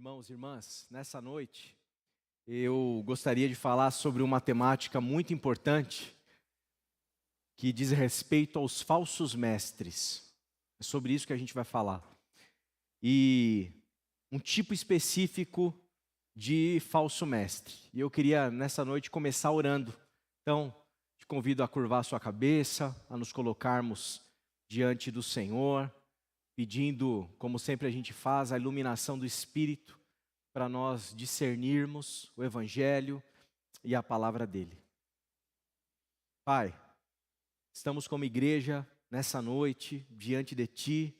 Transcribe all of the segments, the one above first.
Irmãos e irmãs, nessa noite eu gostaria de falar sobre uma temática muito importante que diz respeito aos falsos mestres. É sobre isso que a gente vai falar. E um tipo específico de falso mestre. E eu queria nessa noite começar orando. Então, te convido a curvar a sua cabeça, a nos colocarmos diante do Senhor, pedindo, como sempre a gente faz, a iluminação do Espírito para nós discernirmos o Evangelho e a palavra dele. Pai, estamos como igreja nessa noite, diante de Ti,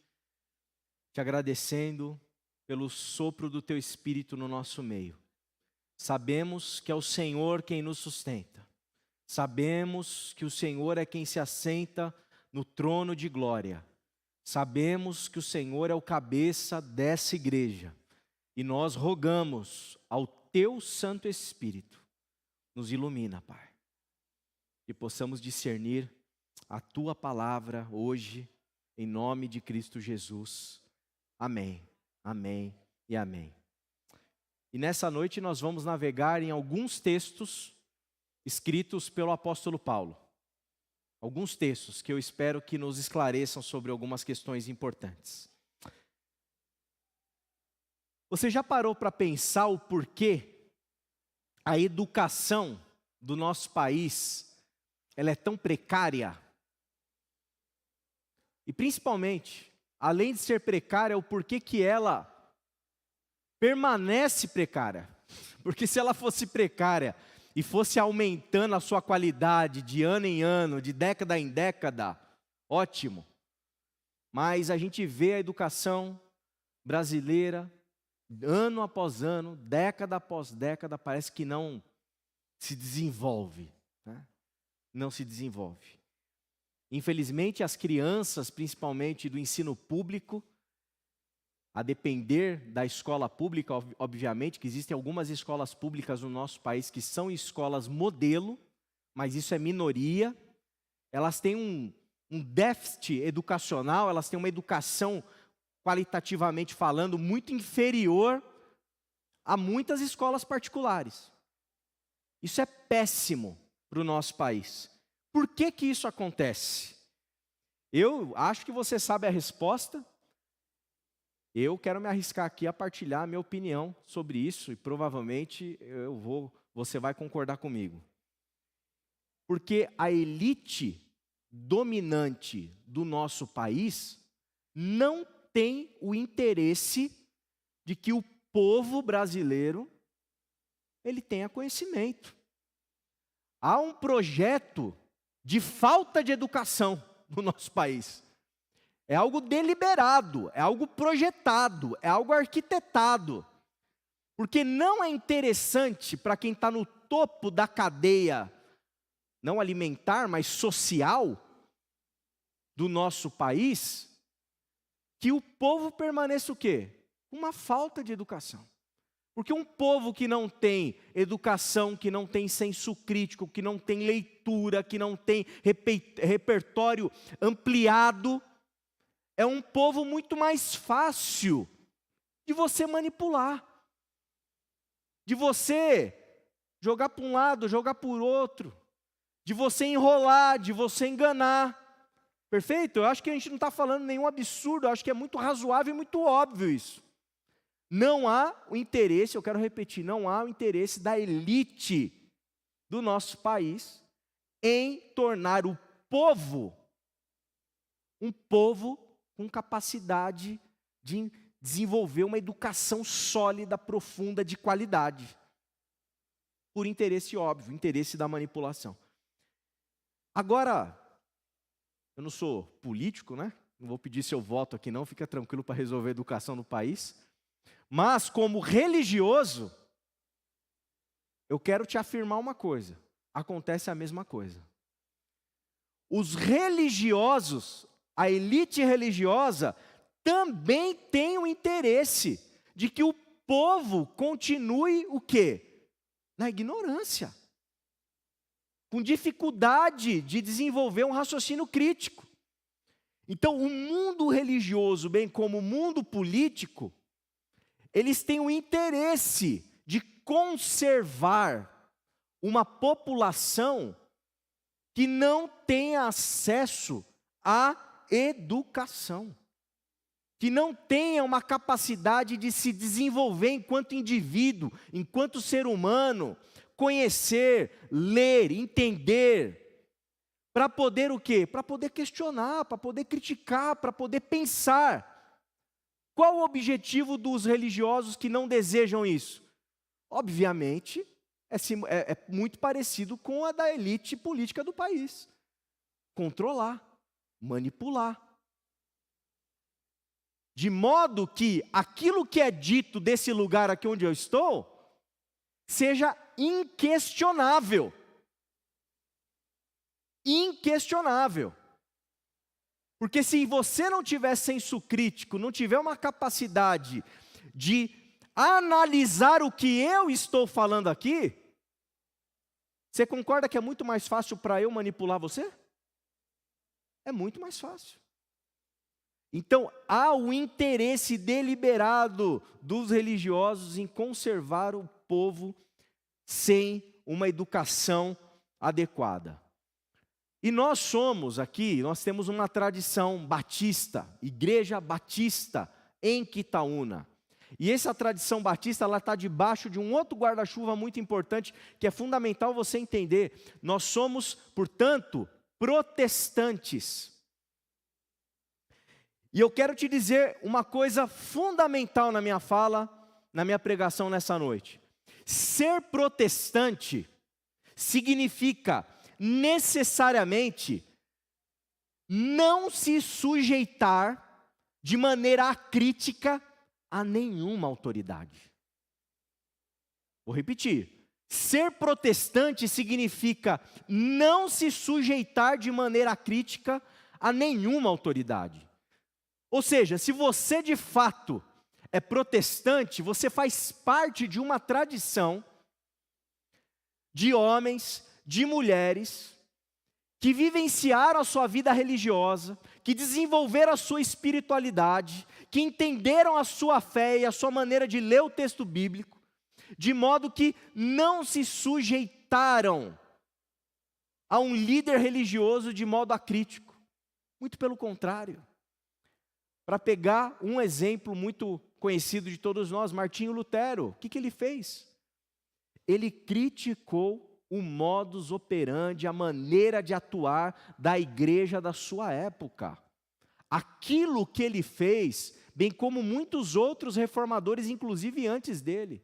te agradecendo pelo sopro do Teu Espírito no nosso meio. Sabemos que é o Senhor quem nos sustenta. Sabemos que o Senhor é quem se assenta no trono de glória. Sabemos que o Senhor é o cabeça dessa igreja. E nós rogamos ao Teu Santo Espírito, nos ilumina, Pai. Que possamos discernir a Tua palavra hoje, em nome de Cristo Jesus. Amém, amém e amém. E nessa noite nós vamos navegar em alguns textos escritos pelo apóstolo Paulo. Alguns textos que eu espero que nos esclareçam sobre algumas questões importantes. Você já parou para pensar o porquê a educação do nosso país ela é tão precária? E principalmente, além de ser precária, o porquê que ela permanece precária? Porque se ela fosse precária e fosse aumentando a sua qualidade de ano em ano, de década em década, ótimo. Mas a gente vê a educação brasileira, ano após ano, década após década, parece que não se desenvolve, né? Não se desenvolve. Infelizmente, as crianças, principalmente do ensino público, a depender da escola pública, obviamente, que existem algumas escolas públicas no nosso país que são escolas modelo, mas isso é minoria. Elas têm um déficit educacional, elas têm uma educação, qualitativamente falando, muito inferior a muitas escolas particulares. Isso é péssimo para o nosso país. Por que que isso acontece? Eu acho que você sabe a resposta. Eu quero me arriscar aqui a partilhar a minha opinião sobre isso e provavelmente você vai concordar comigo. Porque a elite dominante do nosso país não tem o interesse de que o povo brasileiro ele tenha conhecimento. Há um projeto de falta de educação no nosso país. É algo deliberado, é algo projetado, é algo arquitetado. Porque não é interessante para quem está no topo da cadeia, não alimentar, mas social, do nosso país, que o povo permaneça o quê? Uma falta de educação. Porque um povo que não tem educação, que não tem senso crítico, que não tem leitura, que não tem repertório ampliado, é um povo muito mais fácil de você manipular, de você jogar para um lado, jogar por outro, de você enrolar, de você enganar. Perfeito? Eu acho que a gente não está falando nenhum absurdo, eu acho que é muito razoável e muito óbvio isso. Não há o interesse, eu quero repetir, não há o interesse da elite do nosso país em tornar o povo um povo com capacidade de desenvolver uma educação sólida, profunda, de qualidade. Por interesse óbvio, interesse da manipulação. Agora, eu não sou político, né? Não vou pedir seu voto aqui não, fica tranquilo para resolver a educação no país. Mas como religioso, eu quero te afirmar uma coisa. Acontece a mesma coisa. Os religiosos, a elite religiosa, também tem o interesse de que o povo continue o quê? Na ignorância. Com dificuldade de desenvolver um raciocínio crítico. Então, o mundo religioso, bem como o mundo político, eles têm o interesse de conservar uma população que não tem acesso à educação, que não tenha uma capacidade de se desenvolver enquanto indivíduo, enquanto ser humano, conhecer, ler, entender, para poder o quê? Para poder questionar, para poder criticar, para poder pensar. Qual o objetivo dos religiosos que não desejam isso? Obviamente, é muito parecido com a da elite política do país. Controlar, manipular. De modo que aquilo que é dito desse lugar aqui onde eu estou, seja inquestionável. Inquestionável. Porque se você não tiver senso crítico, não tiver uma capacidade de analisar o que eu estou falando aqui, você concorda que é muito mais fácil para eu manipular você? É muito mais fácil. Então, há o interesse deliberado dos religiosos em conservar o povo sem uma educação adequada. E nós somos aqui, nós temos uma tradição batista, Igreja Batista em Quitaúna. E essa tradição batista, ela está debaixo de um outro guarda-chuva muito importante, que é fundamental você entender. Nós somos, portanto, protestantes. E eu quero te dizer uma coisa fundamental na minha fala, na minha pregação nessa noite. Ser protestante significa necessariamente não se sujeitar de maneira acrítica a nenhuma autoridade. Vou repetir. Ser protestante significa não se sujeitar de maneira crítica a nenhuma autoridade. Ou seja, se você de fato é protestante, você faz parte de uma tradição de homens, de mulheres, que vivenciaram a sua vida religiosa, que desenvolveram a sua espiritualidade, que entenderam a sua fé e a sua maneira de ler o texto bíblico, de modo que não se sujeitaram a um líder religioso de modo acrítico. Muito pelo contrário. Para pegar um exemplo muito conhecido de todos nós, Martinho Lutero, o que ele fez? Ele criticou o modus operandi, a maneira de atuar da igreja da sua época. Aquilo que ele fez, bem como muitos outros reformadores, inclusive antes dele,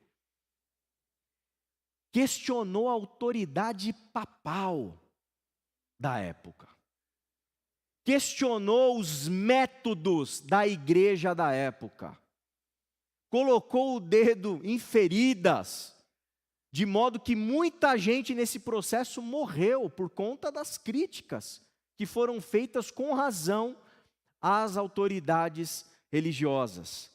questionou a autoridade papal da época. Questionou os métodos da igreja da época. Colocou o dedo em feridas, de modo que muita gente nesse processo morreu por conta das críticas que foram feitas com razão às autoridades religiosas.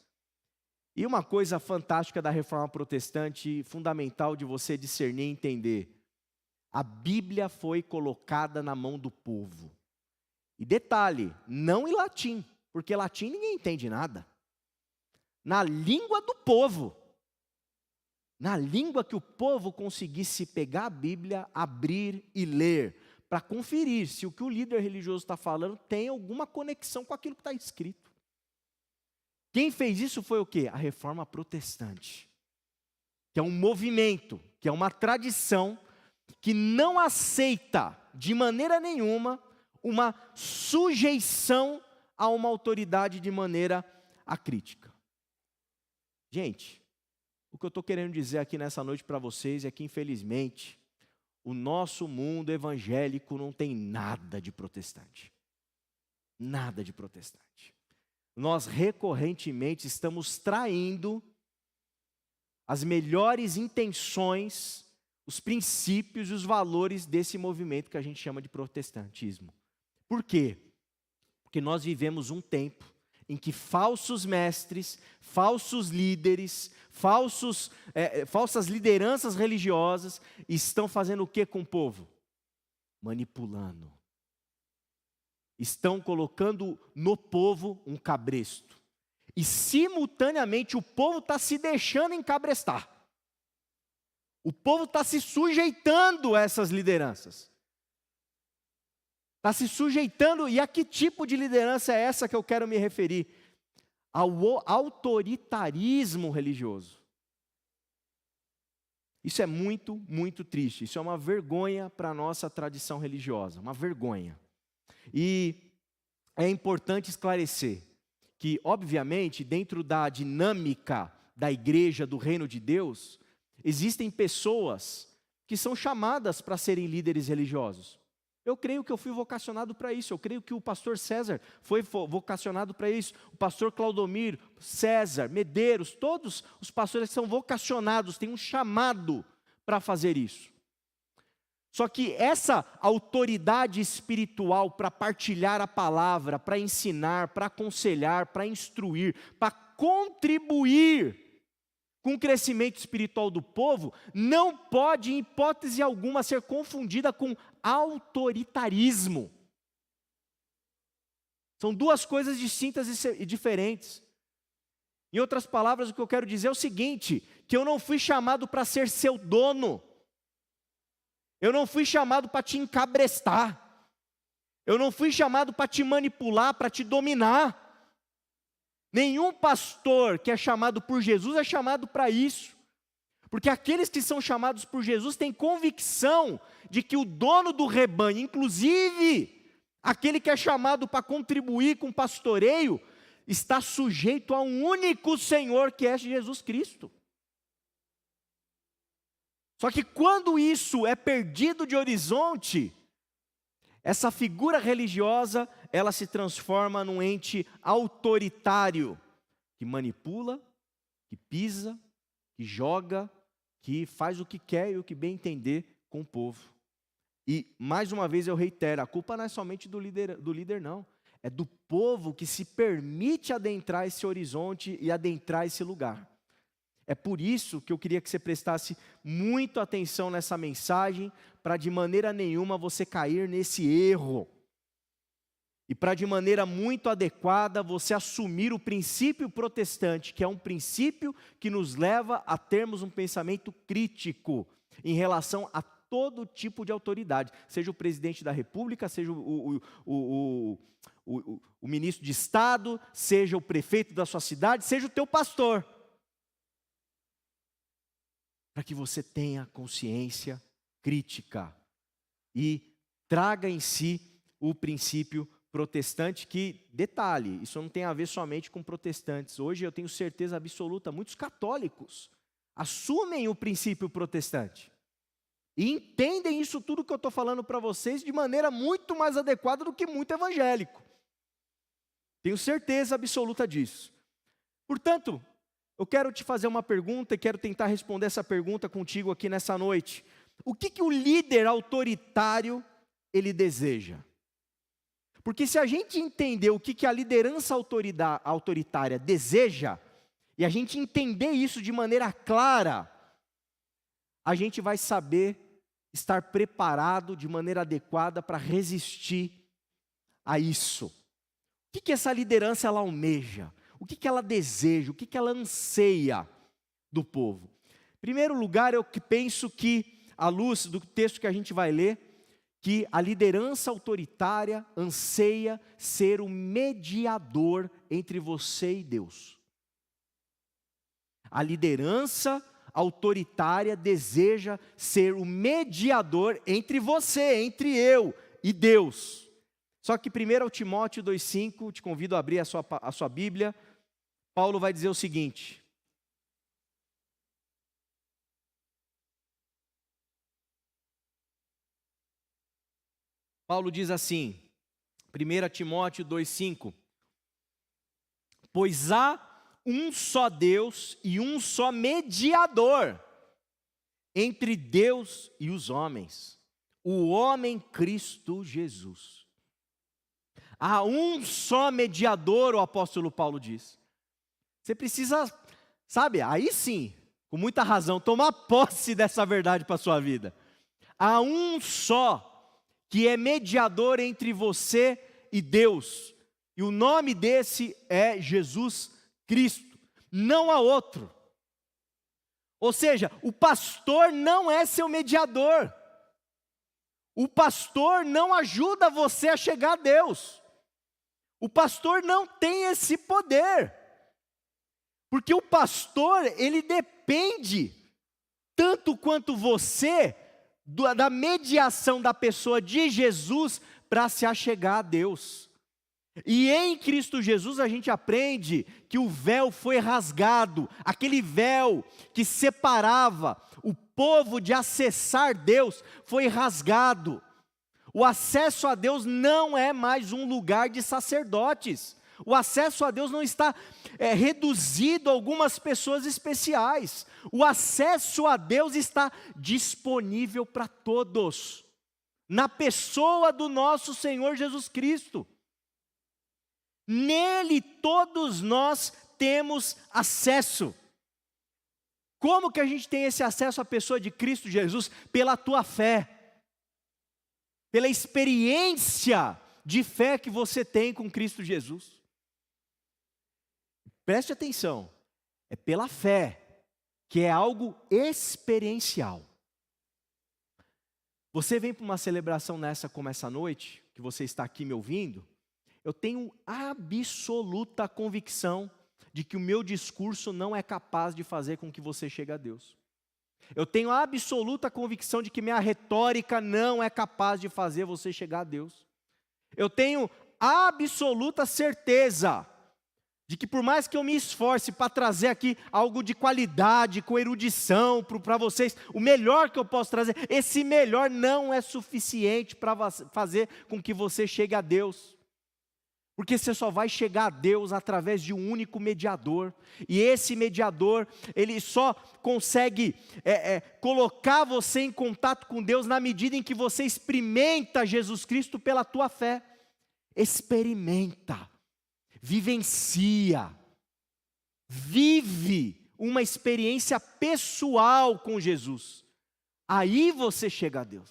E uma coisa fantástica da reforma protestante, fundamental de você discernir e entender: a Bíblia foi colocada na mão do povo. E detalhe, não em latim, porque latim ninguém entende nada. Na língua do povo. Na língua que o povo conseguisse pegar a Bíblia, abrir e ler, para conferir se o que o líder religioso está falando tem alguma conexão com aquilo que está escrito. Quem fez isso foi o quê? A reforma protestante. Que é um movimento, que é uma tradição, que não aceita de maneira nenhuma uma sujeição a uma autoridade de maneira acrítica. Gente, o que eu estou querendo dizer aqui nessa noite para vocês é que, infelizmente, o nosso mundo evangélico não tem nada de protestante. Nada de protestante. Nós recorrentemente estamos traindo as melhores intenções, os princípios e os valores desse movimento que a gente chama de protestantismo. Por quê? Porque nós vivemos um tempo em que falsos mestres, falsos líderes, falsas lideranças religiosas estão fazendo o que com o povo? Manipulando. Estão colocando no povo um cabresto. e simultaneamente o povo está se deixando encabrestar. O povo está se sujeitando a essas lideranças. Está se sujeitando, e a que tipo de liderança é essa que eu quero me referir? Ao autoritarismo religioso. Isso é muito, muito triste. Isso é uma vergonha para a nossa tradição religiosa, uma vergonha. E é importante esclarecer que, obviamente, dentro da dinâmica da igreja, do reino de Deus, existem pessoas que são chamadas para serem líderes religiosos. Eu creio que eu fui vocacionado para isso, eu creio que o pastor César foi vocacionado para isso, o pastor Claudomiro, César, Medeiros, todos os pastores são vocacionados, têm um chamado para fazer isso. Só que essa autoridade espiritual para partilhar a palavra, para ensinar, para aconselhar, para instruir, para contribuir com o crescimento espiritual do povo, não pode, em hipótese alguma, ser confundida com autoritarismo. São duas coisas distintas e diferentes. Em outras palavras, o que eu quero dizer é o seguinte, que eu não fui chamado para ser seu dono. Eu não fui chamado para te encabrestar. Eu não fui chamado para te manipular, para te dominar. Nenhum pastor que é chamado por Jesus é chamado para isso. Porque aqueles que são chamados por Jesus têm convicção de que o dono do rebanho, inclusive aquele que é chamado para contribuir com o pastoreio, está sujeito a um único Senhor, que é Jesus Cristo. Só que quando isso é perdido de horizonte, essa figura religiosa, ela se transforma num ente autoritário, que manipula, que pisa, que joga, que faz o que quer e o que bem entender com o povo. E, mais uma vez eu reitero, a culpa não é somente do líder não, é do povo que se permite adentrar esse horizonte e adentrar esse lugar. É por isso que eu queria que você prestasse muito atenção nessa mensagem, para de maneira nenhuma você cair nesse erro. E para de maneira muito adequada você assumir o princípio protestante, que é um princípio que nos leva a termos um pensamento crítico em relação a todo tipo de autoridade, seja o presidente da república, seja o ministro de Estado, seja o prefeito da sua cidade, seja o teu pastor. Para que você tenha consciência crítica e traga em si o princípio protestante, que, detalhe, isso não tem a ver somente com protestantes. Hoje eu tenho certeza absoluta, muitos católicos assumem o princípio protestante e entendem isso tudo que eu estou falando para vocês de maneira muito mais adequada do que muito evangélico. Tenho certeza absoluta disso. Portanto, eu quero te fazer uma pergunta e quero tentar responder essa pergunta contigo aqui nessa noite. O que o líder autoritário, ele deseja? Porque se a gente entender o que a liderança autoritária deseja, e a gente entender isso de maneira clara, a gente vai saber estar preparado de maneira adequada para resistir a isso. O que essa liderança ela almeja? O que ela deseja? O que ela anseia do povo? Em primeiro lugar, eu penso que, à luz do texto que a gente vai ler, que a liderança autoritária anseia ser o mediador entre você e Deus. A liderança autoritária deseja ser o mediador entre você, entre eu e Deus. Só que 1 Timóteo 2,5, te convido a abrir a sua Bíblia, Paulo vai dizer o seguinte: Paulo diz assim, 1 Timóteo 2,5: pois há um só Deus e um só mediador entre Deus e os homens, o homem Cristo Jesus. Há um só mediador, o apóstolo Paulo diz. Você precisa, sabe, aí sim, com muita razão, tomar posse dessa verdade para a sua vida. Há um só que é mediador entre você e Deus, e o nome desse é Jesus Cristo, não há outro. Ou seja, o pastor não é seu mediador. O pastor não ajuda você a chegar a Deus. O pastor não tem esse poder. Porque o pastor, ele depende, tanto quanto você, da mediação da pessoa de Jesus para se achegar a Deus. E em Cristo Jesus a gente aprende que o véu foi rasgado, aquele véu que separava o povo de acessar Deus foi rasgado. O acesso a Deus não é mais um lugar de sacerdotes. O acesso a Deus não está reduzido a algumas pessoas especiais. O acesso a Deus está disponível para todos, na pessoa do nosso Senhor Jesus Cristo. Nele todos nós temos acesso. Como que a gente tem esse acesso à pessoa de Cristo Jesus? Pela tua fé, pela experiência de fé que você tem com Cristo Jesus. Preste atenção, é pela fé, que é algo experiencial. Você vem para uma celebração como essa noite, que você está aqui me ouvindo, eu tenho absoluta convicção de que o meu discurso não é capaz de fazer com que você chegue a Deus. Eu tenho absoluta convicção de que minha retórica não é capaz de fazer você chegar a Deus. Eu tenho absoluta certeza de que por mais que eu me esforce para trazer aqui algo de qualidade, com erudição para vocês, o melhor que eu posso trazer, esse melhor não é suficiente para fazer com que você chegue a Deus. Porque você só vai chegar a Deus através de um único mediador. E esse mediador, ele só consegue colocar você em contato com Deus na medida em que você experimenta Jesus Cristo pela tua fé. Experimenta. Vivencia, vive uma experiência pessoal com Jesus, aí você chega a Deus.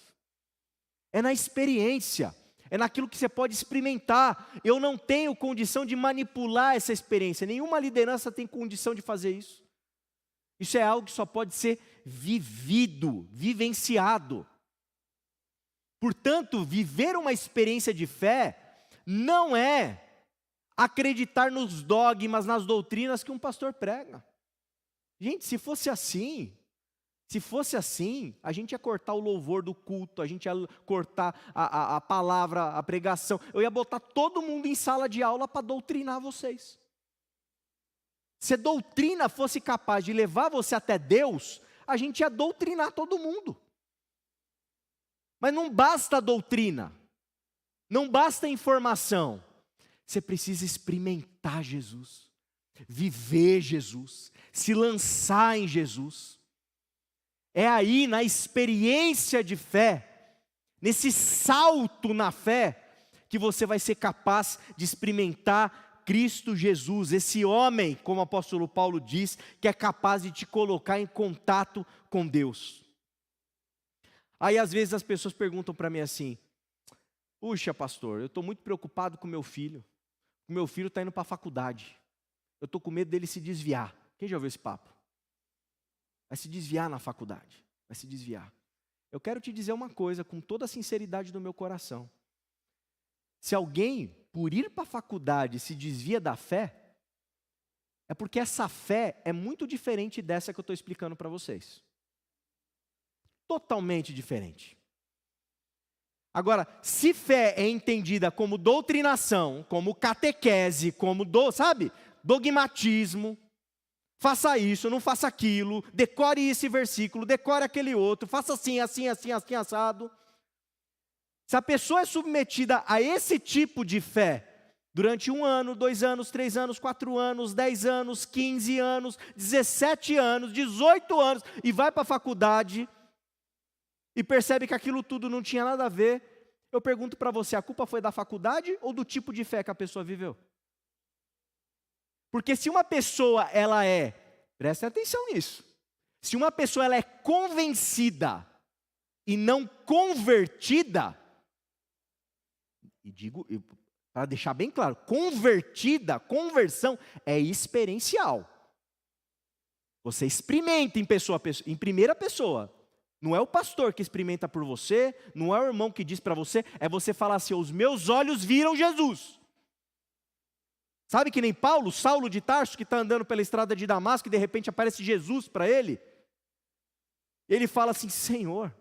É na experiência, é naquilo que você pode experimentar. Eu não tenho condição de manipular essa experiência, nenhuma liderança tem condição de fazer isso. Isso é algo que só pode ser vivido, vivenciado. Portanto, viver uma experiência de fé não é acreditar nos dogmas, nas doutrinas que um pastor prega. Gente, se fosse assim, a gente ia cortar o louvor do culto, a gente ia cortar a palavra, a pregação. Eu ia botar todo mundo em sala de aula para doutrinar vocês. Se a doutrina fosse capaz de levar você até Deus, a gente ia doutrinar todo mundo. Mas não basta a doutrina, não basta a informação. Você precisa experimentar Jesus, viver Jesus, se lançar em Jesus. É aí na experiência de fé, nesse salto na fé, que você vai ser capaz de experimentar Cristo Jesus, esse homem, como o apóstolo Paulo diz, que é capaz de te colocar em contato com Deus. Aí às vezes as pessoas perguntam para mim assim: puxa pastor, eu estou muito preocupado com meu filho. O meu filho está indo para a faculdade. Eu estou com medo dele se desviar. Quem já ouviu esse papo? Vai se desviar na faculdade. Vai se desviar. Eu quero te dizer uma coisa com toda a sinceridade do meu coração. Se alguém, por ir para a faculdade, se desvia da fé, é porque essa fé é muito diferente dessa que eu estou explicando para vocês. Totalmente diferente. Agora, se fé é entendida como doutrinação, como catequese, como, dogmatismo, faça isso, não faça aquilo, decore esse versículo, decore aquele outro, faça assim, assim, assim, assim, assado. Se a pessoa é submetida a esse tipo de fé, durante 1 ano, 2 anos, 3 anos, 4 anos, 10 anos, 15 anos, 17 anos, 18 anos, e vai para a faculdade, e percebe que aquilo tudo não tinha nada a ver, eu pergunto para você, a culpa foi da faculdade ou do tipo de fé que a pessoa viveu? Porque se uma pessoa, preste atenção nisso, se uma pessoa ela é convencida e não convertida, e Para deixar bem claro, conversão é experiencial. Você experimenta em primeira pessoa. Não é o pastor que experimenta por você, não é o irmão que diz para você, é você falar assim: os meus olhos viram Jesus. Sabe que nem Paulo, Saulo de Tarso, que está andando pela estrada de Damasco e de repente aparece Jesus para ele. Ele fala assim: Senhor.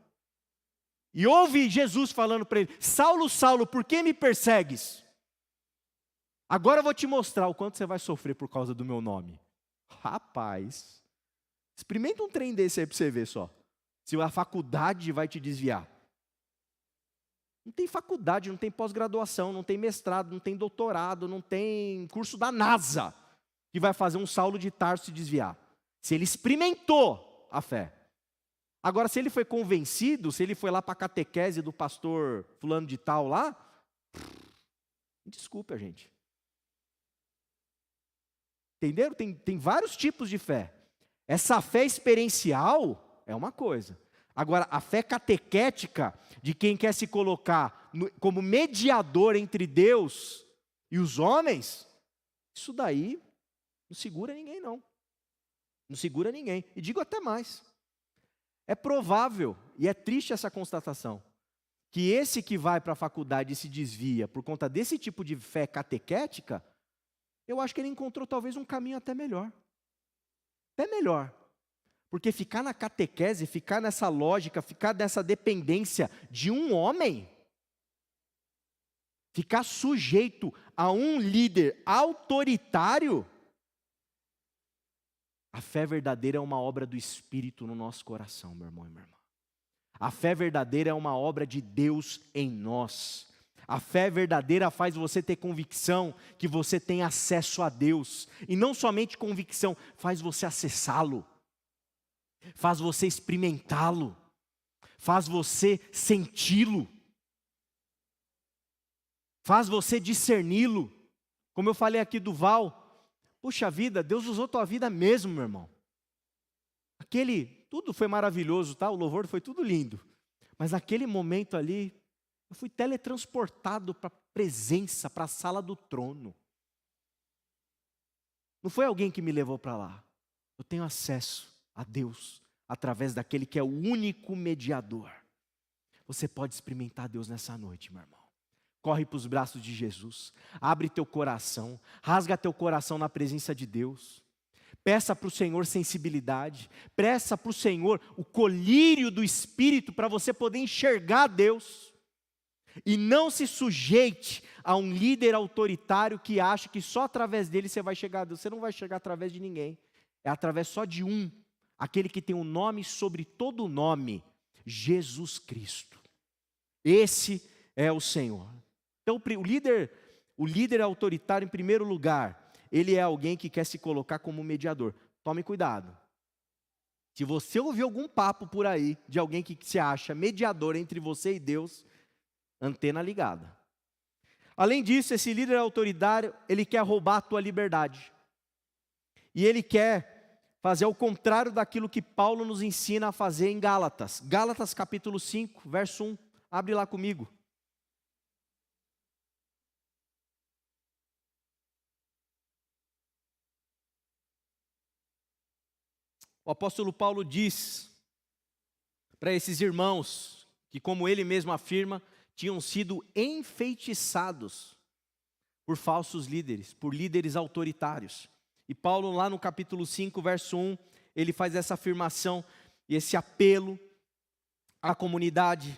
E ouve Jesus falando para ele: Saulo, Saulo, por que me persegues? Agora eu vou te mostrar o quanto você vai sofrer por causa do meu nome. Rapaz, experimenta um trem desse aí para você ver só. Se a faculdade vai te desviar. Não tem faculdade, não tem pós-graduação, não tem mestrado, não tem doutorado, não tem curso da NASA que vai fazer um Saulo de Tarso se desviar. Se ele experimentou a fé. Agora, se ele foi convencido, se ele foi lá para a catequese do pastor fulano de tal lá, desculpa, gente. Entenderam? Tem vários tipos de fé. Essa fé experiencial é uma coisa. Agora, a fé catequética de quem quer se colocar como mediador entre Deus e os homens, isso daí não segura ninguém, não. Não segura ninguém. E digo até mais. É provável, e é triste essa constatação, que esse que vai para a faculdade e se desvia por conta desse tipo de fé catequética, eu acho que ele encontrou talvez um caminho até melhor. Até melhor. Porque ficar na catequese, ficar nessa lógica, ficar nessa dependência de um homem, ficar sujeito a um líder autoritário, a fé verdadeira é uma obra do Espírito no nosso coração, meu irmão e minha irmã. A fé verdadeira é uma obra de Deus em nós. A fé verdadeira faz você ter convicção que você tem acesso a Deus. E não somente convicção, faz você acessá-lo. Faz você experimentá-lo, faz você senti-lo, faz você discerni-lo. Como eu falei aqui do Val, puxa vida, Deus usou tua vida mesmo, meu irmão. Tudo foi maravilhoso, tá? O louvor foi tudo lindo, mas naquele momento ali, eu fui teletransportado para a presença, para a sala do trono. Não foi alguém que me levou para lá, eu tenho acesso a Deus, através daquele que é o único mediador. Você pode experimentar Deus nessa noite, meu irmão. Corre para os braços de Jesus, abre teu coração, rasga teu coração na presença de Deus. Peça para o Senhor sensibilidade, peça para o Senhor o colírio do Espírito para você poder enxergar Deus. E não se sujeite a um líder autoritário que acha que só através dele você vai chegar a Deus. Você não vai chegar através de ninguém, é através só de um. Aquele que tem um nome sobre todo o nome, Jesus Cristo. Esse é o Senhor. Então o líder autoritário, em primeiro lugar, ele é alguém que quer se colocar como mediador. Tome cuidado. Se você ouvir algum papo por aí, de alguém que se acha mediador entre você e Deus, antena ligada. Além disso, esse líder autoritário, ele quer roubar a tua liberdade. E ele quer fazer ao contrário daquilo que Paulo nos ensina a fazer em Gálatas. Gálatas capítulo 5, verso 1. Abre lá comigo. O apóstolo Paulo diz para esses irmãos que, como ele mesmo afirma, tinham sido enfeitiçados por falsos líderes, por líderes autoritários. E Paulo, lá no capítulo 5, verso 1, ele faz essa afirmação e esse apelo à comunidade: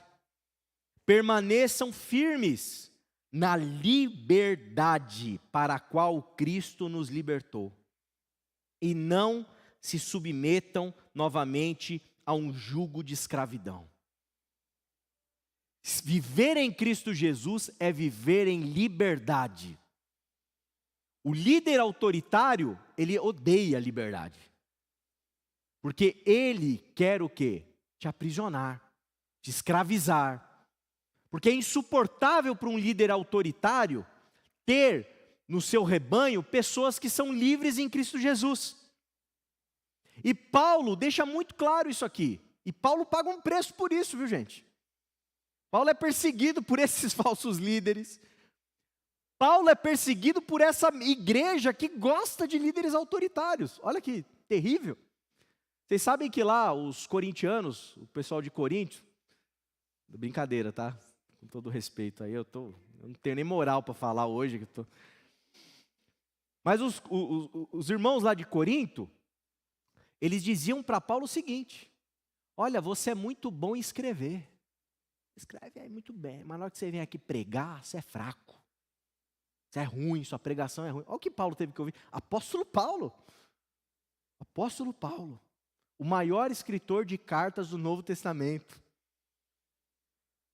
permaneçam firmes na liberdade para a qual Cristo nos libertou, e não se submetam novamente a um jugo de escravidão. Viver em Cristo Jesus é viver em liberdade. O líder autoritário, ele odeia a liberdade. Porque ele quer o quê? Te aprisionar, te escravizar. Porque é insuportável para um líder autoritário ter no seu rebanho pessoas que são livres em Cristo Jesus. E Paulo deixa muito claro isso aqui. E Paulo paga um preço por isso, viu, gente? Paulo é perseguido por esses falsos líderes. Paulo é perseguido por essa igreja que gosta de líderes autoritários. Olha que terrível. Vocês sabem que lá os corintianos, o pessoal de Corinto, brincadeira, tá? Com todo respeito aí, eu não tenho nem moral para falar hoje. Mas os irmãos lá de Corinto, eles diziam para Paulo o seguinte: olha, você é muito bom em escrever. Escreve aí muito bem, mas na hora que você vem aqui pregar, você é fraco. Você é ruim, sua pregação é ruim. Olha o que Paulo teve que ouvir. Apóstolo Paulo, o maior escritor de cartas do Novo Testamento.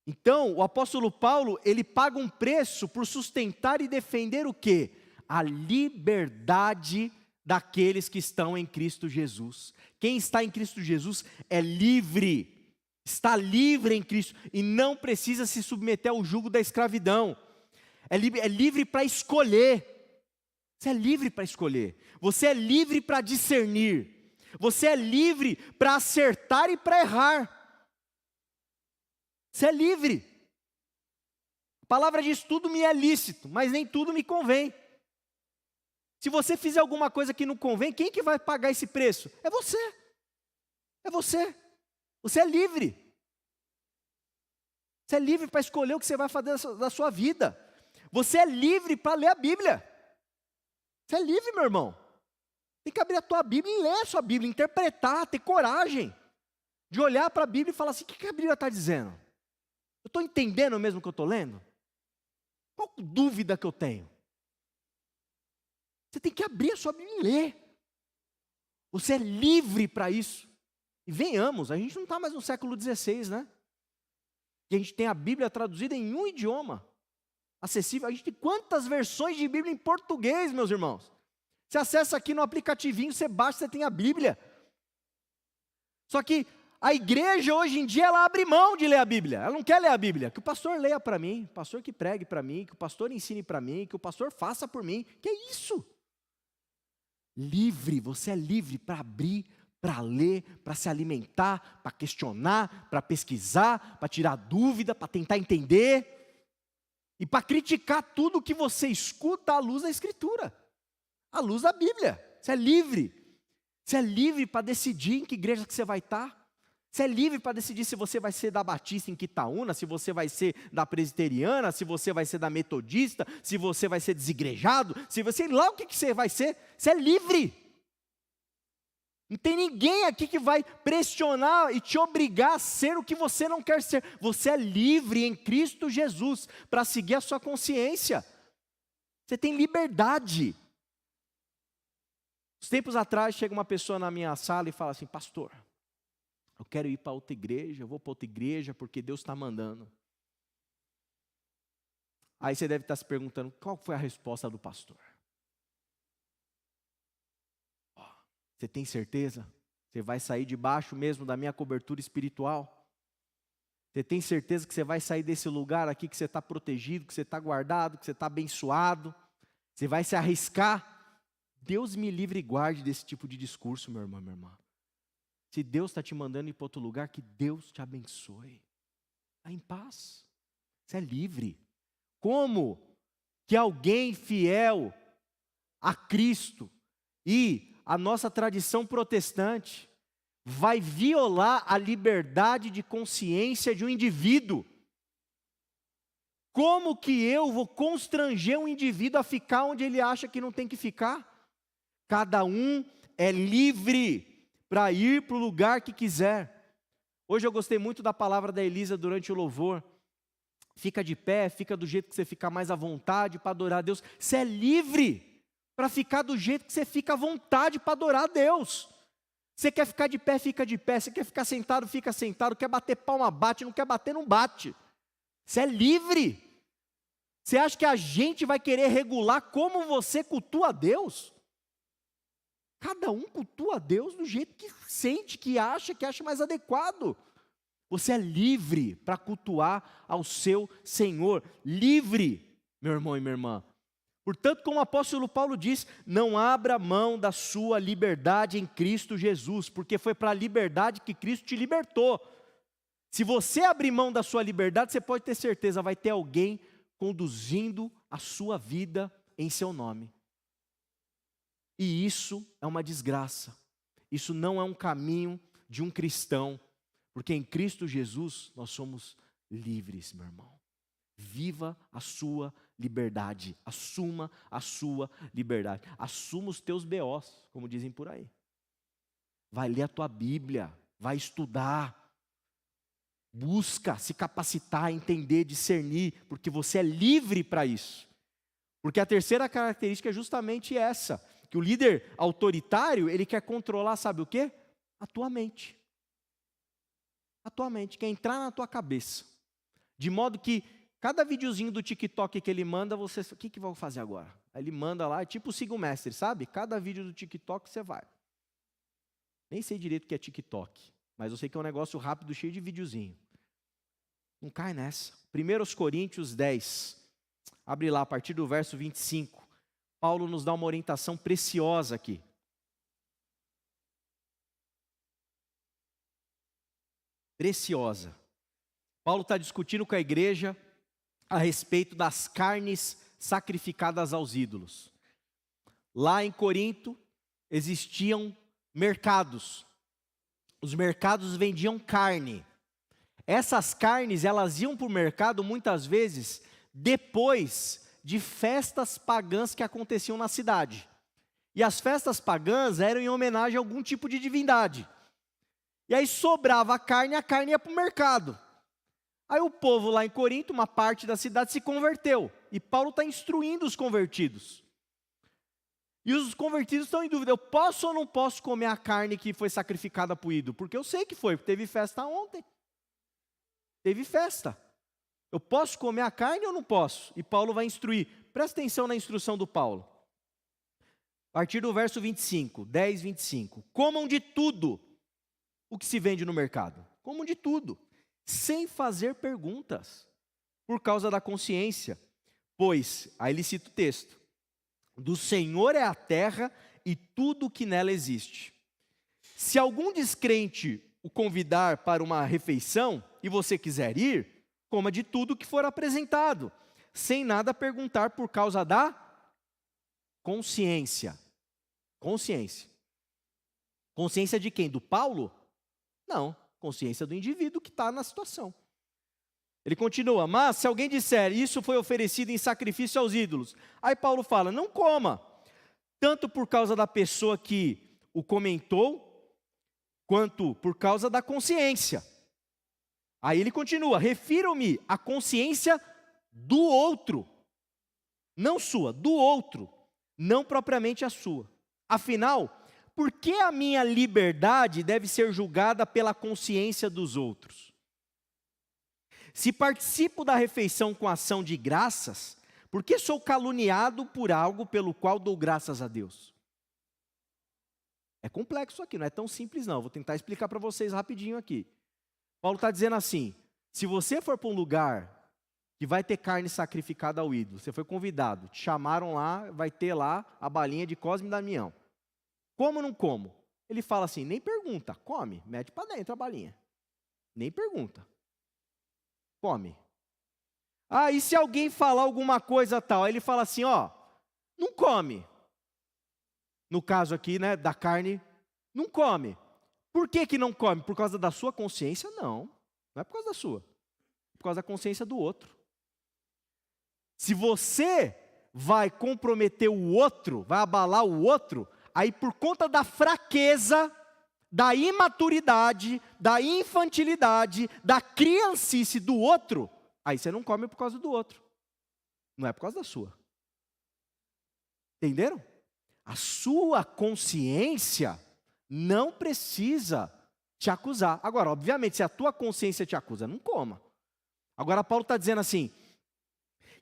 Então, o apóstolo Paulo, ele paga um preço por sustentar e defender o quê? A liberdade daqueles que estão em Cristo Jesus. Quem está em Cristo Jesus é livre, está livre em Cristo e não precisa se submeter ao jugo da escravidão. É livre para escolher. Você é livre para escolher. Você é livre para discernir. Você é livre para acertar e para errar. Você é livre. A palavra diz: tudo me é lícito, mas nem tudo me convém. Se você fizer alguma coisa que não convém, quem que vai pagar esse preço? É você. É você. Você é livre. Você é livre para escolher o que você vai fazer da sua vida. Você é livre para ler a Bíblia. Você é livre, meu irmão. Tem que abrir a tua Bíblia e ler a sua Bíblia, interpretar, ter coragem de olhar para a Bíblia e falar assim: o que a Bíblia está dizendo? Eu estou entendendo mesmo o que eu estou lendo? Qual dúvida que eu tenho? Você tem que abrir a sua Bíblia e ler. Você é livre para isso. E venhamos, a gente não está mais no século XVI, né? E a gente tem a Bíblia traduzida em um idioma acessível. A gente tem quantas versões de Bíblia em português, meus irmãos? Você acessa aqui no aplicativinho, você baixa, você tem a Bíblia. Só que a igreja hoje em dia, ela abre mão de ler a Bíblia. Ela não quer ler a Bíblia. Que o pastor leia para mim, o pastor que pregue para mim, que o pastor ensine para mim, que o pastor faça por mim. Que é isso? Livre, você é livre para abrir, para ler, para se alimentar, para questionar, para pesquisar, para tirar dúvida, para tentar entender. E para criticar tudo que você escuta à luz da Escritura, à luz da Bíblia. Você é livre. Você é livre para decidir em que igreja que você vai estar. Você é livre para decidir se você vai ser da Batista em Quitaúna, se você vai ser da Presbiteriana, se você vai ser da Metodista, se você vai ser desigrejado, se você lá o que você vai ser. Você é livre. Não tem ninguém aqui que vai pressionar e te obrigar a ser o que você não quer ser. Você é livre em Cristo Jesus para seguir a sua consciência. Você tem liberdade. Uns tempos atrás chega uma pessoa na minha sala e fala assim: pastor, eu quero ir para outra igreja, eu vou para outra igreja porque Deus está mandando. Aí você deve estar se perguntando: qual foi a resposta do pastor? Você tem certeza? Você vai sair debaixo mesmo da minha cobertura espiritual? Você tem certeza que você vai sair desse lugar aqui, que você está protegido, que você está guardado, que você está abençoado? Você vai se arriscar? Deus me livre e guarde desse tipo de discurso, meu irmão, minha irmã. Se Deus está te mandando ir para outro lugar, que Deus te abençoe. Está em paz. Você é livre. Como que alguém fiel a Cristo e a nossa tradição protestante vai violar a liberdade de consciência de um indivíduo? Como que eu vou constranger um indivíduo a ficar onde ele acha que não tem que ficar? Cada um é livre para ir para o lugar que quiser. Hoje eu gostei muito da palavra da Elisa durante o louvor. Fica de pé, fica do jeito que você ficar mais à vontade para adorar a Deus. Você é livre para ficar do jeito que você fica à vontade para adorar a Deus. Você quer ficar de pé, fica de pé. Você quer ficar sentado, fica sentado. Quer bater palma, bate. Não quer bater, não bate. Você é livre. Você acha que a gente vai querer regular como você cultua a Deus? Cada um cultua a Deus do jeito que sente, que acha mais adequado. Você é livre para cultuar ao seu Senhor. Livre, meu irmão e minha irmã. Portanto, como o apóstolo Paulo diz, não abra mão da sua liberdade em Cristo Jesus, porque foi para a liberdade que Cristo te libertou. Se você abrir mão da sua liberdade, você pode ter certeza, vai ter alguém conduzindo a sua vida em seu nome. E isso é uma desgraça. Isso não é um caminho de um cristão, porque em Cristo Jesus nós somos livres, meu irmão. Viva a sua liberdade, assuma a sua liberdade, assuma os teus BOs, como dizem por aí. Vai ler a tua Bíblia, vai estudar, busca se capacitar, entender, discernir, porque você é livre para isso. Porque a terceira característica é justamente essa, que o líder autoritário, ele quer controlar, sabe o quê? A tua mente. A tua mente, quer entrar na tua cabeça. De modo que cada videozinho do TikTok que ele manda, você, o que eu vou fazer agora? Aí ele manda lá, é tipo o Siga o Mestre, sabe? Cada vídeo do TikTok você vai. Nem sei direito o que é TikTok, mas eu sei que é um negócio rápido, cheio de videozinho. Não cai nessa. 1 Coríntios 10, abre lá a partir do verso 25. Paulo nos dá uma orientação preciosa aqui. Preciosa. Paulo está discutindo com a igreja a respeito das carnes sacrificadas aos ídolos. Lá em Corinto existiam mercados. Os mercados vendiam carne. Essas carnes, elas iam para o mercado muitas vezes depois de festas pagãs que aconteciam na cidade. E as festas pagãs eram em homenagem a algum tipo de divindade. E aí sobrava a carne ia para o mercado. Aí o povo lá em Corinto, uma parte da cidade, se converteu. E Paulo está instruindo os convertidos. E os convertidos estão em dúvida, eu posso ou não posso comer a carne que foi sacrificada para o ídolo? Porque eu sei que foi, teve festa ontem. Teve festa. Eu posso comer a carne ou não posso? E Paulo vai instruir. Presta atenção na instrução do Paulo. A partir do verso 25, 10, 25. Comam de tudo o que se vende no mercado. Comam de tudo, sem fazer perguntas, por causa da consciência. Pois, aí ele cita o texto, do Senhor é a terra e tudo o que nela existe. Se algum descrente o convidar para uma refeição e você quiser ir, coma de tudo que for apresentado, sem nada perguntar por causa da consciência. Consciência. Consciência de quem? Do Paulo? Não, consciência do indivíduo que está na situação. Ele continua, mas se alguém disser, isso foi oferecido em sacrifício aos ídolos, aí Paulo fala, não coma, tanto por causa da pessoa que o comentou, quanto por causa da consciência. Aí ele continua, refiro-me à consciência do outro, não sua, do outro, não propriamente a sua. Afinal, por que a minha liberdade deve ser julgada pela consciência dos outros? Se participo da refeição com ação de graças, por que sou caluniado por algo pelo qual dou graças a Deus? É complexo aqui, não é tão simples não. Vou tentar explicar para vocês rapidinho aqui. Paulo está dizendo assim, se você for para um lugar que vai ter carne sacrificada ao ídolo, você foi convidado, te chamaram lá, vai ter lá a balinha de Cosme e Damião. Como ou não como? Ele fala assim, nem pergunta, come, mete para dentro a balinha. Nem pergunta. Come. Ah, e se alguém falar alguma coisa tal? Aí ele fala assim, ó, não come. No caso aqui, né, da carne, não come. Por que não come? Por causa da sua consciência? Não, não é por causa da sua. É por causa da consciência do outro. Se você vai comprometer o outro, vai abalar o outro, aí por conta da fraqueza, da imaturidade, da infantilidade, da criancice do outro, aí você não come por causa do outro. Não é por causa da sua. Entenderam? A sua consciência não precisa te acusar. Agora, obviamente, se a tua consciência te acusa, não coma. Agora, Paulo está dizendo assim,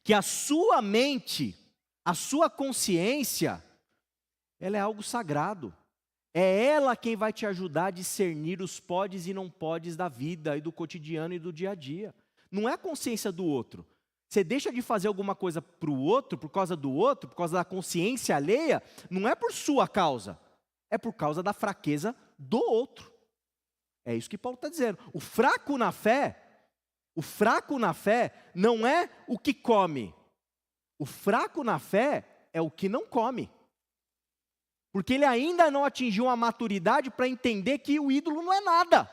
que a sua mente, a sua consciência, ela é algo sagrado. É ela quem vai te ajudar a discernir os podes e não podes da vida e do cotidiano e do dia a dia. Não é a consciência do outro. Você deixa de fazer alguma coisa para o outro, por causa do outro, por causa da consciência alheia, não é por sua causa, é por causa da fraqueza do outro. É isso que Paulo está dizendo. O fraco na fé não é o que come. O fraco na fé é o que não come. Porque ele ainda não atingiu a maturidade para entender que o ídolo não é nada.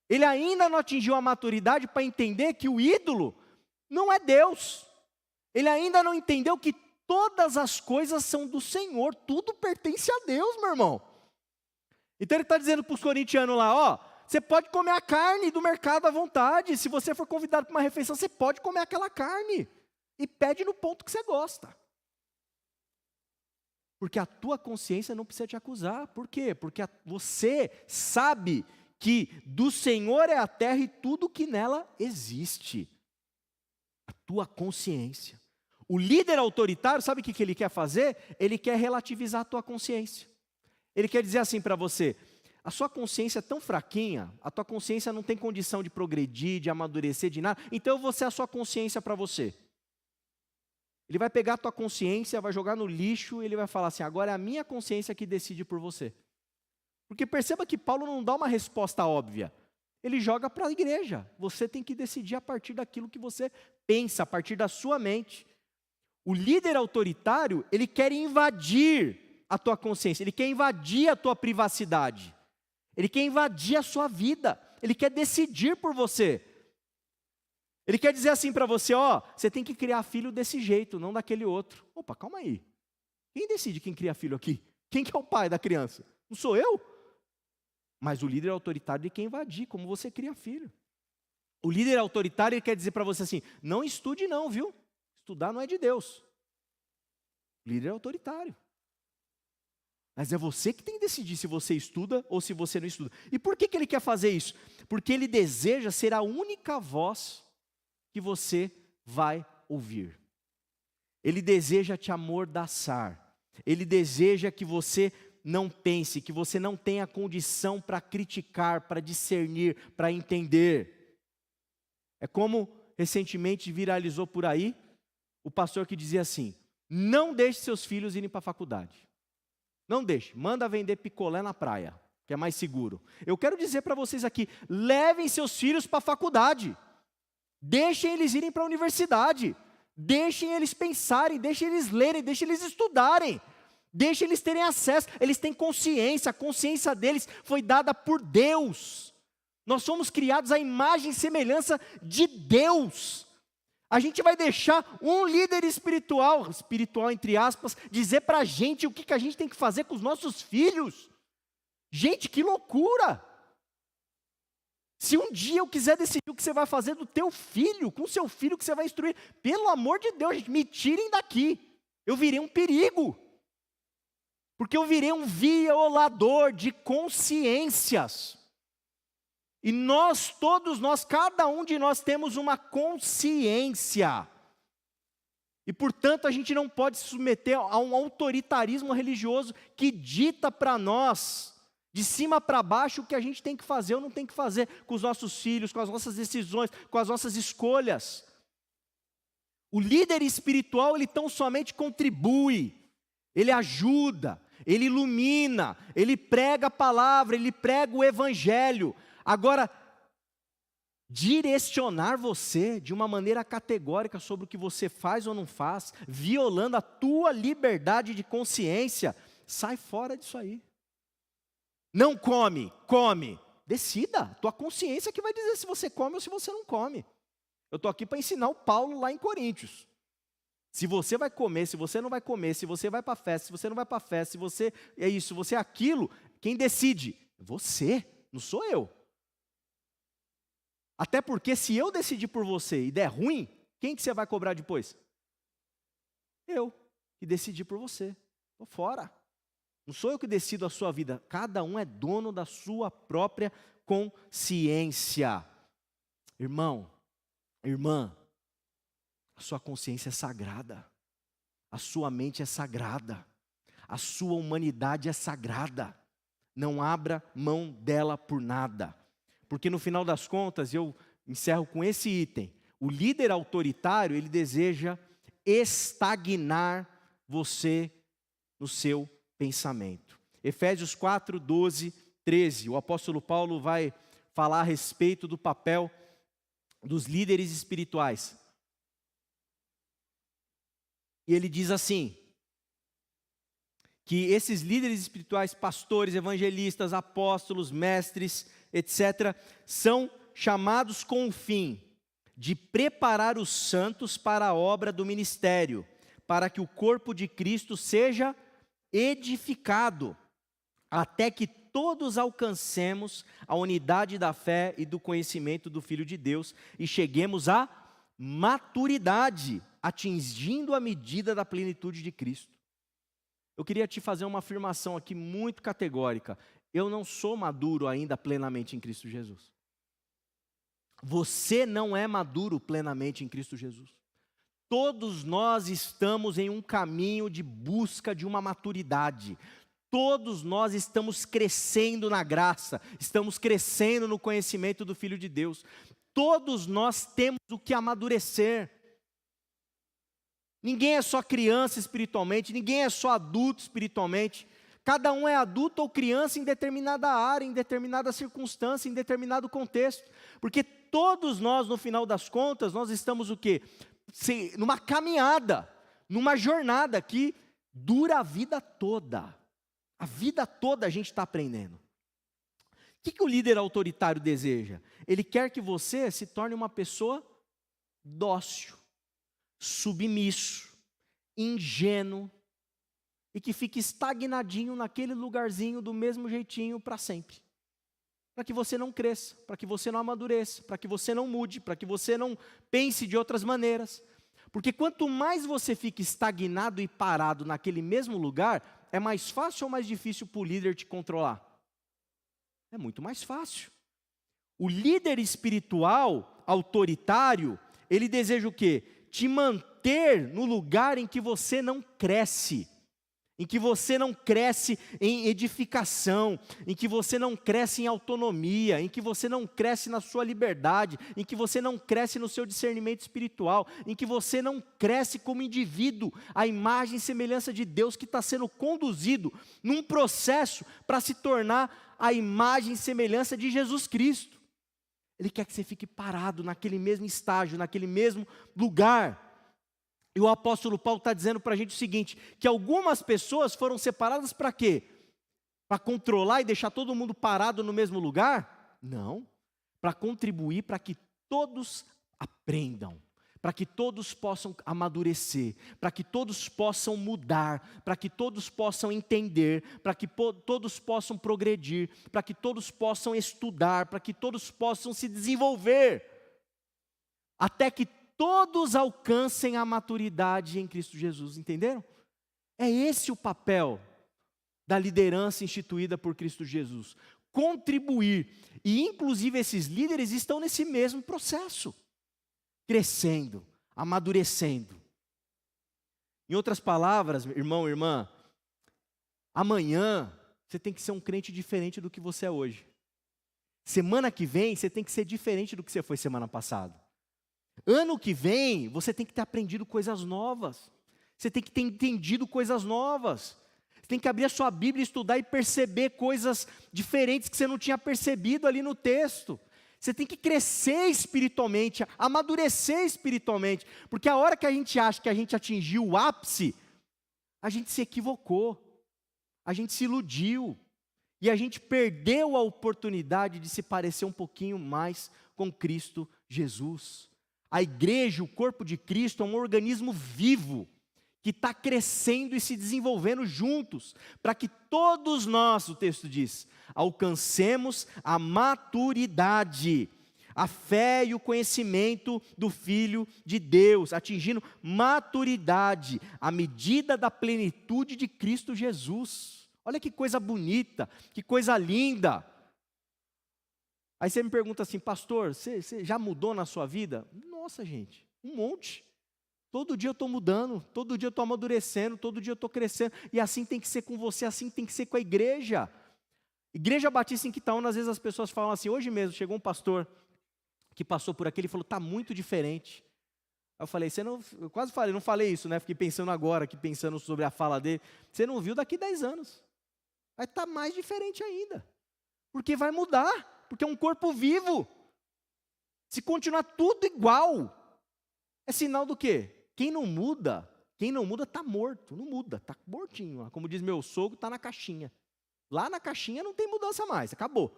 Ele ainda não atingiu a maturidade para entender que o ídolo não é Deus. Ele ainda não entendeu que todas as coisas são do Senhor, tudo pertence a Deus, meu irmão. Então ele está dizendo para os corintianos lá, ó, você pode comer a carne do mercado à vontade, se você for convidado para uma refeição, você pode comer aquela carne, e pede no ponto que você gosta. Porque a tua consciência não precisa te acusar, por quê? Porque você sabe que do Senhor é a terra e tudo que nela existe. A tua consciência. O líder autoritário, sabe o que ele quer fazer? Ele quer relativizar a tua consciência. Ele quer dizer assim para você, a sua consciência é tão fraquinha, a tua consciência não tem condição de progredir, de amadurecer, de nada, então eu vou ser a sua consciência para você. Ele vai pegar a tua consciência, vai jogar no lixo, e ele vai falar assim, agora é a minha consciência que decide por você. Porque perceba que Paulo não dá uma resposta óbvia. Ele joga para a igreja. Você tem que decidir a partir daquilo que você pensa, a partir da sua mente. O líder autoritário, ele quer invadir a tua consciência, ele quer invadir a tua privacidade. Ele quer invadir a sua vida. Ele quer decidir por você. Ele quer dizer assim para você, ó, você tem que criar filho desse jeito, não daquele outro. Opa, calma aí. Quem decide quem cria filho aqui? Quem que é o pai da criança? Não sou eu? Mas o líder autoritário ele quer invadir, como você cria filho. O líder autoritário ele quer dizer para você assim, não estude não, viu? Estudar não é de Deus. O líder é autoritário. Mas é você que tem que decidir se você estuda ou se você não estuda. E por que ele quer fazer isso? Porque ele deseja ser a única voz que você vai ouvir. Ele deseja te amordaçar. Ele deseja que você não pense, que você não tenha condição para criticar, para discernir, para entender. É como recentemente viralizou por aí, o pastor que dizia assim, não deixe seus filhos irem para a faculdade. Não deixe, manda vender picolé na praia, que é mais seguro. Eu quero dizer para vocês aqui, levem seus filhos para a faculdade. Deixem eles irem para a universidade. Deixem eles pensarem, deixem eles lerem, deixem eles estudarem. Deixem eles terem acesso, eles têm consciência, a consciência deles foi dada por Deus. Nós somos criados à imagem e semelhança de Deus. A gente vai deixar um líder espiritual entre aspas, dizer para a gente o que a gente tem que fazer com os nossos filhos. Gente, que loucura! Se um dia eu quiser decidir o que você vai fazer do teu filho, com o seu filho que você vai instruir, pelo amor de Deus, gente, me tirem daqui. Eu virei um perigo. Porque eu virei um violador de consciências. E todos nós, cada um de nós temos uma consciência. E portanto a gente não pode se submeter a um autoritarismo religioso que dita para nós, de cima para baixo, o que a gente tem que fazer ou não tem que fazer com os nossos filhos, com as nossas decisões, com as nossas escolhas. O líder espiritual, ele tão somente contribui, ele ajuda, ele ilumina, ele prega a palavra, ele prega o evangelho. Agora, direcionar você de uma maneira categórica sobre o que você faz ou não faz, violando a tua liberdade de consciência, sai fora disso aí. Não come, come. Decida, tua consciência que vai dizer se você come ou se você não come. Eu estou aqui para ensinar o Paulo lá em Coríntios. Se você vai comer, se você não vai comer, se você vai para a festa, se você não vai para a festa, se você é isso, se você é aquilo, quem decide? Você, não sou eu. Até porque se eu decidir por você e der ruim, quem que você vai cobrar depois? Eu, que decidi por você. Estou fora. Não sou eu que decido a sua vida. Cada um é dono da sua própria consciência. Irmão, irmã, a sua consciência é sagrada. A sua mente é sagrada. A sua humanidade é sagrada. Não abra mão dela por nada. Porque no final das contas, eu encerro com esse item. O líder autoritário, ele deseja estagnar você no seu pensamento. Efésios 4, 12, 13. O apóstolo Paulo vai falar a respeito do papel dos líderes espirituais. E ele diz assim, que esses líderes espirituais, pastores, evangelistas, apóstolos, mestres, etc., são chamados com o fim de preparar os santos para a obra do ministério, para que o corpo de Cristo seja edificado, até que todos alcancemos a unidade da fé e do conhecimento do Filho de Deus e cheguemos à maturidade, atingindo a medida da plenitude de Cristo. Eu queria te fazer uma afirmação aqui muito categórica. Eu não sou maduro ainda plenamente em Cristo Jesus. Você não é maduro plenamente em Cristo Jesus. Todos nós estamos em um caminho de busca de uma maturidade. Todos nós estamos crescendo na graça, estamos crescendo no conhecimento do Filho de Deus. Todos nós temos o que amadurecer. Ninguém é só criança espiritualmente, ninguém é só adulto espiritualmente. Cada um é adulto ou criança em determinada área, em determinada circunstância, em determinado contexto. Porque todos nós, no final das contas, nós estamos o quê? Numa caminhada, numa jornada que dura a vida toda. A vida toda a gente está aprendendo. O que o líder autoritário deseja? Ele quer que você se torne uma pessoa dócil, submisso, ingênuo, e que fique estagnadinho naquele lugarzinho do mesmo jeitinho para sempre. Para que você não cresça, para que você não amadureça, para que você não mude, para que você não pense de outras maneiras. Porque quanto mais você fica estagnado e parado naquele mesmo lugar, é mais fácil ou mais difícil para o líder te controlar? É muito mais fácil. O líder espiritual, autoritário, ele deseja o quê? Te manter no lugar em que você não cresce. Em que você não cresce em edificação, em que você não cresce em autonomia, em que você não cresce na sua liberdade, em que você não cresce no seu discernimento espiritual, em que você não cresce como indivíduo, a imagem e semelhança de Deus que está sendo conduzido num processo para se tornar a imagem e semelhança de Jesus Cristo. Ele quer que você fique parado naquele mesmo estágio, naquele mesmo lugar. E o apóstolo Paulo está dizendo para a gente o seguinte, que algumas pessoas foram separadas para quê? Para controlar e deixar todo mundo parado no mesmo lugar? Não, para contribuir para que todos aprendam, para que todos possam amadurecer, para que todos possam mudar, para que todos possam entender, para que todos possam progredir, para que todos possam estudar, para que todos possam se desenvolver, até que todos alcancem a maturidade em Cristo Jesus, entenderam? É esse o papel da liderança instituída por Cristo Jesus, contribuir, e inclusive esses líderes estão nesse mesmo processo, crescendo, amadurecendo. Em outras palavras, irmão, irmã, amanhã você tem que ser um crente diferente do que você é hoje. Semana que vem você tem que ser diferente do que você foi semana passada. Ano que vem, você tem que ter aprendido coisas novas. Você tem que ter entendido coisas novas. Você tem que abrir a sua Bíblia, estudar e perceber coisas diferentes que você não tinha percebido ali no texto. Você tem que crescer espiritualmente, amadurecer espiritualmente. Porque a hora que a gente acha que a gente atingiu o ápice, a gente se equivocou. A gente se iludiu. E a gente perdeu a oportunidade de se parecer um pouquinho mais com Cristo Jesus. A igreja, o corpo de Cristo, é um organismo vivo, que está crescendo e se desenvolvendo juntos, para que todos nós, o texto diz, alcancemos a maturidade, a fé e o conhecimento do Filho de Deus, atingindo maturidade, à medida da plenitude de Cristo Jesus. Olha que coisa bonita, que coisa linda. Aí você me pergunta assim, pastor, você já mudou na sua vida? Nossa, gente, um monte. Todo dia eu estou mudando, todo dia eu estou amadurecendo, todo dia eu estou crescendo. E assim tem que ser com você, assim tem que ser com a igreja. Igreja Batista em Quitaúna, às vezes as pessoas falam assim, hoje mesmo chegou um pastor que passou por aqui, ele falou, está muito diferente. Eu falei, eu quase falei, não falei isso, né? Fiquei pensando agora, aqui pensando sobre a fala dele. Você não viu daqui 10 anos. Vai estar mais diferente ainda. Porque vai mudar, porque é um corpo vivo. Se continuar tudo igual, é sinal do quê? Quem não muda, Quem não muda está morto, não muda, está mortinho. Como diz meu sogro, está na caixinha. Lá na caixinha não tem mudança mais, acabou.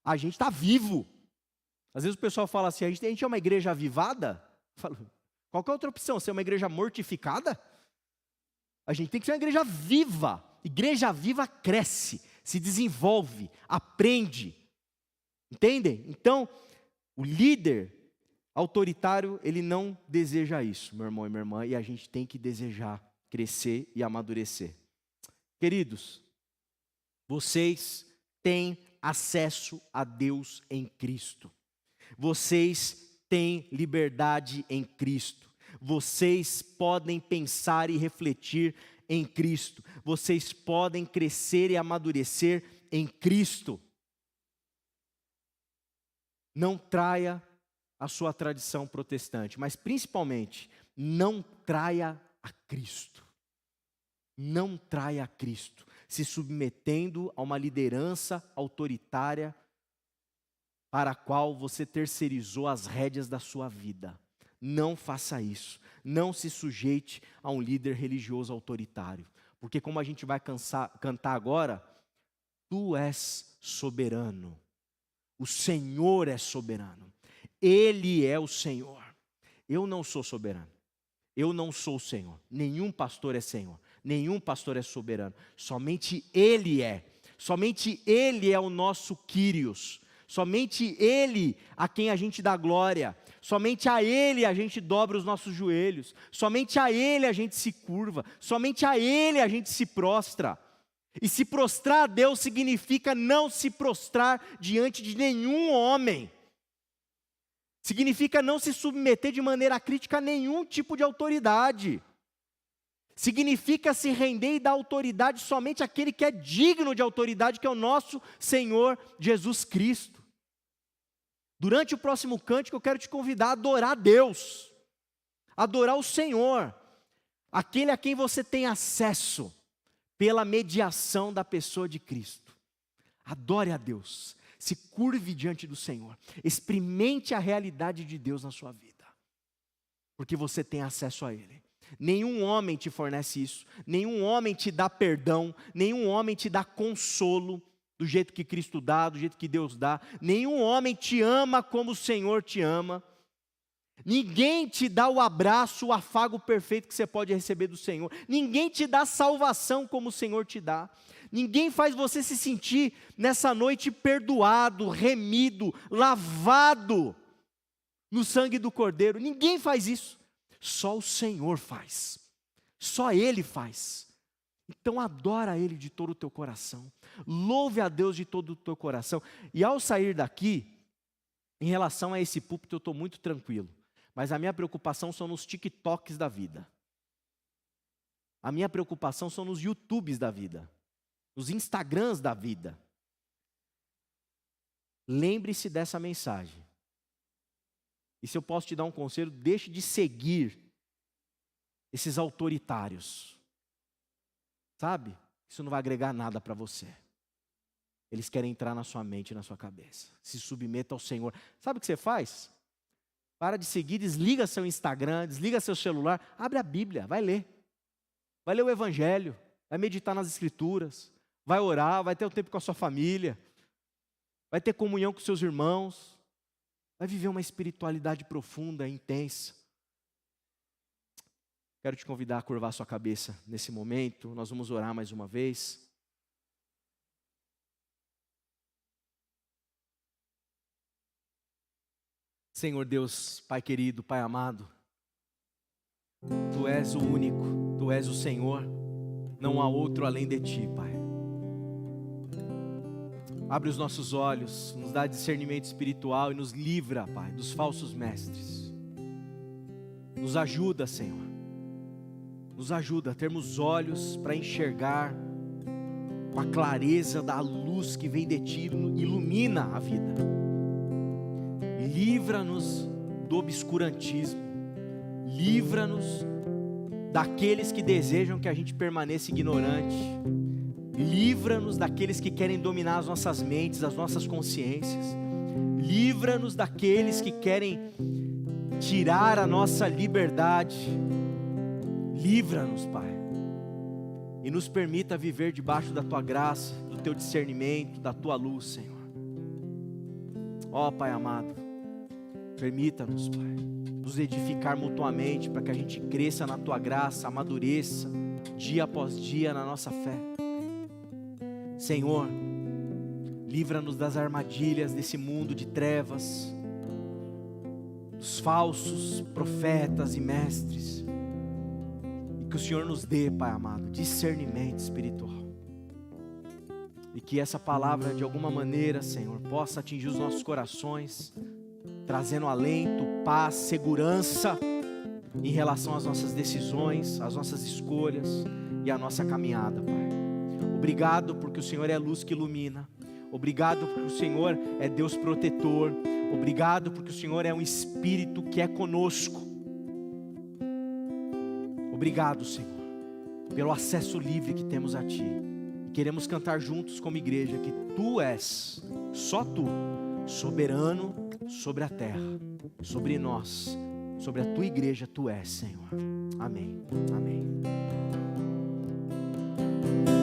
A gente está vivo. Às vezes o pessoal fala assim, a gente é uma igreja avivada? Eu falo, qual que é a outra opção? Ser uma igreja mortificada? A gente tem que ser uma igreja viva. Igreja viva cresce, se desenvolve, aprende. Entendem? Então, o líder autoritário, ele não deseja isso, meu irmão e minha irmã, e a gente tem que desejar crescer e amadurecer. Queridos, vocês têm acesso a Deus em Cristo. Vocês têm liberdade em Cristo. Vocês podem pensar e refletir em Cristo. Vocês podem crescer e amadurecer em Cristo. Não traia a sua tradição protestante, mas principalmente, não traia a Cristo. Não traia a Cristo, se submetendo a uma liderança autoritária para a qual você terceirizou as rédeas da sua vida. Não faça isso. Não se sujeite a um líder religioso autoritário. Porque como a gente vai cantar agora, tu és soberano. O Senhor é soberano. Ele é o Senhor. Eu não sou soberano. Eu não sou o Senhor. Nenhum pastor é Senhor. Nenhum pastor é soberano. Somente Ele é. Somente Ele é o nosso Kyrios. Somente Ele a quem a gente dá glória. Somente a Ele a gente dobra os nossos joelhos. Somente a Ele a gente se curva. Somente a Ele a gente se prostra. E se prostrar a Deus significa não se prostrar diante de nenhum homem. Significa não se submeter de maneira crítica a nenhum tipo de autoridade. Significa se render e dar autoridade somente àquele que é digno de autoridade, que é o nosso Senhor Jesus Cristo. Durante o próximo cântico eu quero te convidar a adorar a Deus, adorar o Senhor, aquele a quem você tem acesso pela mediação da pessoa de Cristo. Adore a Deus, se curve diante do Senhor, experimente a realidade de Deus na sua vida, porque você tem acesso a Ele. Nenhum homem te fornece isso, nenhum homem te dá perdão, nenhum homem te dá consolo, do jeito que Cristo dá, do jeito que Deus dá. Nenhum homem te ama como o Senhor te ama. Ninguém te dá o abraço, o afago perfeito que você pode receber do Senhor. Ninguém te dá salvação como o Senhor te dá. Ninguém faz você se sentir nessa noite perdoado, remido, lavado no sangue do Cordeiro. Ninguém faz isso. Só o Senhor faz. Só Ele faz. Então adora Ele de todo o teu coração. Louve a Deus de todo o teu coração. E ao sair daqui, em relação a esse púlpito eu estou muito tranquilo. Mas a minha preocupação são nos TikToks da vida. A minha preocupação são nos YouTubes da vida. Nos Instagrams da vida. Lembre-se dessa mensagem. E se eu posso te dar um conselho, deixe de seguir esses autoritários. Sabe? Isso não vai agregar nada para você. Eles querem entrar na sua mente e na sua cabeça. Se submeta ao Senhor. Sabe o que você faz? Para de seguir, desliga seu Instagram, desliga seu celular, abre a Bíblia, vai ler. Vai ler o Evangelho, vai meditar nas Escrituras, vai orar, vai ter um tempo com a sua família, vai ter comunhão com seus irmãos, vai viver uma espiritualidade profunda, intensa. Quero te convidar a curvar sua cabeça nesse momento, nós vamos orar mais uma vez. Senhor Deus, Pai querido, Pai amado, Tu és o único, Tu és o Senhor, não há outro além de Ti, Pai. Abre os nossos olhos, nos dá discernimento espiritual e nos livra, Pai, dos falsos mestres. Nos ajuda, Senhor, nos ajuda a termos olhos para enxergar com a clareza da luz que vem de Ti, ilumina a vida. Livra-nos do obscurantismo, livra-nos daqueles que desejam que a gente permaneça ignorante, livra-nos daqueles que querem dominar as nossas mentes, as nossas consciências, livra-nos daqueles que querem tirar a nossa liberdade, Livra-nos, Pai, e nos permita viver debaixo da Tua graça, do Teu discernimento, da Tua luz, Senhor. Ó Pai amado, permita-nos, Pai, nos edificar mutuamente para que a gente cresça na Tua graça, amadureça dia após dia na nossa fé. Senhor, livra-nos das armadilhas desse mundo de trevas, dos falsos profetas e mestres, e que o Senhor nos dê, Pai amado, discernimento espiritual, e que essa palavra de alguma maneira, Senhor, possa atingir os nossos corações, trazendo alento, paz, segurança em relação às nossas decisões, às nossas escolhas e à nossa caminhada, Pai. Obrigado porque o Senhor é a luz que ilumina. Obrigado porque o Senhor é Deus protetor. Obrigado porque o Senhor é um Espírito que é conosco. Obrigado, Senhor, pelo acesso livre que temos a Ti. E queremos cantar juntos como igreja que Tu és, só Tu, soberano sobre a terra, sobre nós, sobre a Tua igreja Tu és, Senhor. Amém. Amém.